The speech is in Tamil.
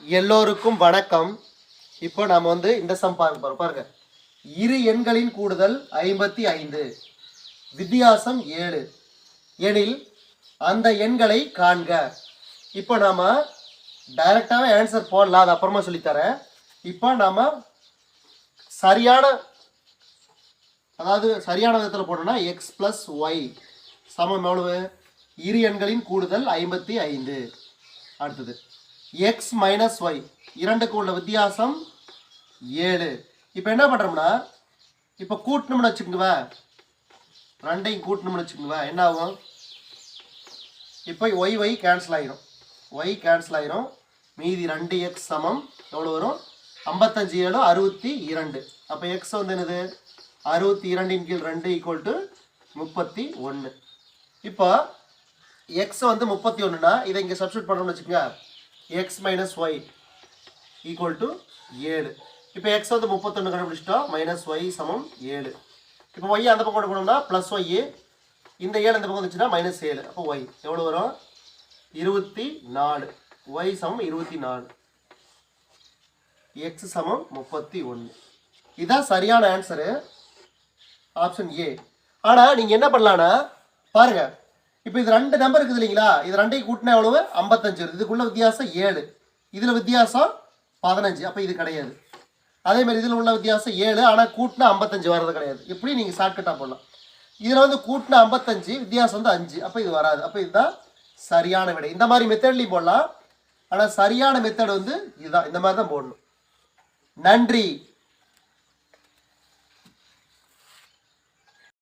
எல்லோருக்கும் வணக்கம். இப்போ நாம இந்த சம் பார்க்க போறோம். பாருங்க, இரு எண்களின் கூடுதல் 55, வித்தியாசம் 7 எனில் அந்த எண்களை காண்க. இப்போ நாம டைரக்டாவே ஆன்சர் போடலாம், அது அப்புறமா சொல்லித்தரேன். இப்போ நாம சரியான விதத்தில் போட்டோம்னா எக்ஸ் பிளஸ் ஒய் சமம் எவ்வளவு? இரு எண்களின் கூடுதல் 55. அடுத்தது எக்ஸ் மைனஸ் ஒய், இரண்டுக்கு உள்ள வித்தியாசம் 7. இப்போ என்ன பண்ணுறோம்னா, இப்போ கூட்டணும்னு வச்சுக்கோங்க, ரெண்டையும் கூட்டணும்னு வச்சுக்கோங்க, என்ன ஆகும்? இப்போ ஒய் ஒய் கேன்சல் ஆயிரும், மீதி 2x சமம் எவ்வளோ வரும்? 55 7 62. அப்போ எக்ஸ் என்னது? 62 கீழ் 2 ஈக்குவல் டு 31. இப்போ எக்ஸ் 31னா இதை இங்கே சப்ஸ்டியூட் பண்ணணும்னு வச்சுக்கோங்க, x minus y equal to 7. இப்போ எக்ஸ் 31 கண்டுபிடிச்சிட்டோம், மைனஸ் ஒய் சமம் 7. இப்போ ஒய் அந்த பக்கம் கொண்டு போனோம்னா ப்ளஸ் ஒய், இந்த 7 அந்த பக்கம் வந்துச்சுன்னா மைனஸ் 7. அப்போ ஒய் எவ்வளோ வரும்? 24. ஒய் சமம் 24, எக்ஸ் சமம் 31. இதுதான் சரியான ஆன்சரு, ஆப்ஷன் ஏ. ஆனால் நீங்கள் என்ன பண்ணலான்னா பாருங்க, இப்போ இது 2 நம்பர் இருக்குது இல்லைங்களா, இது 2ஐயும் கூட்டினா எவ்வளவு? 55 வருது. இதுக்குள்ள வித்தியாசம் 7, இதில் வித்தியாசம் 15. அப்போ இது கிடையாது. அதே மாதிரி இதில் உள்ள வித்தியாசம் 7, ஆனால் கூட்டினா 55 வர்றது கிடையாது. எப்படி நீங்கள் ஷார்ட்கட்டாக போடலாம். இதில் கூட்டினா 55, வித்தியாசம் 5, அப்போ இது வராது. அப்போ இதுதான் சரியான விடை. இந்த மாதிரி மெத்தட்லையும் போடலாம், ஆனால் சரியான மெத்தட் இதுதான், இந்த மாதிரி தான் போடணும். நன்றி.